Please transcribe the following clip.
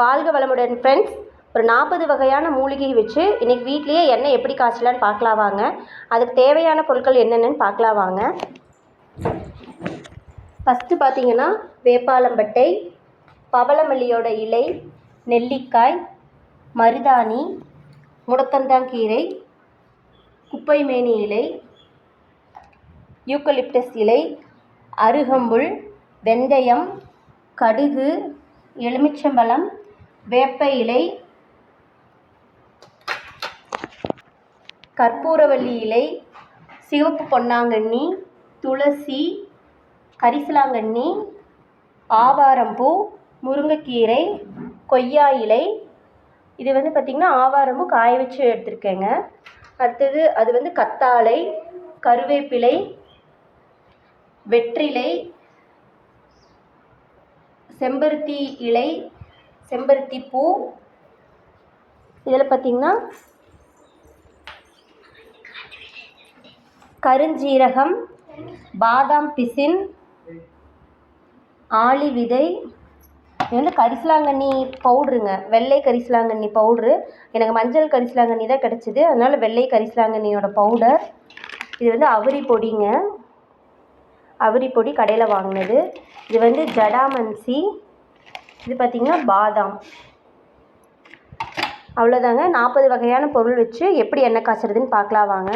வாழ்க வளமுடன் ஃப்ரெண்ட்ஸ். ஒரு 40 வகையான மூலிகை வச்சு இன்றைக்கி வீட்லேயே எண்ணெய் எப்படி காய்ச்சலான்னு பார்க்கலாம் வாங்க. அதுக்கு தேவையான பொருட்கள் என்னென்னு பார்க்கலாம் வாங்க. ஃபஸ்ட்டு பார்த்திங்கன்னா வேப்பாளம்பட்டை, பவளமல்லியோட இலை, நெல்லிக்காய், மருதாணி, முடக்கந்தாங்கீரை, குப்பைமேனி இலை, யூக்கலிப்டஸ் இலை, அருகம்புல், வெந்தயம், கடுகு, எலுமிச்சம்பழம், வேப்ப இலை, கற்பூரவள்ளி இலை, சிவப்பு பொன்னாங்கண்ணி, துளசி, கரிசலாங்கண்ணி, ஆவாரம்பூ, முருங்கைக்கீரை, கொய்யா இலை. இது பார்த்திங்கன்னா ஆவாரம்பூ காய வச்சு எடுத்துருக்கேங்க. அடுத்தது அது கத்தாழை, கருவேப்பிலை, வெற்றிலை, செம்பருத்தி இலை, செம்பருத்தி பூ. இதில் பார்த்திங்கன்னா கருஞ்சீரகம், பாதாம் பிசின், ஆளி விதை. இது கரிசலாங்கண்ணி பவுட்ருங்க, வெள்ளை கரிசலாங்கண்ணி பவுட்ரு. எனக்கு மஞ்சள் கரிசலாங்கண்ணி தான் கிடச்சிது, அதனால் வெள்ளை கரிசலாங்கண்ணியோட பவுடர். இது அவுரி பொடிங்க, அவுரி பொடி கடையில் வாங்கினது. இது ஜடாமன்சி. இது பார்த்திங்கன்னா பாதாம். அவ்வளோதாங்க. 40 வகையான பொருள் வச்சு எப்படி எண்ணெய் காய்ச்சறதுன்னு பார்க்கலாம் வாங்க.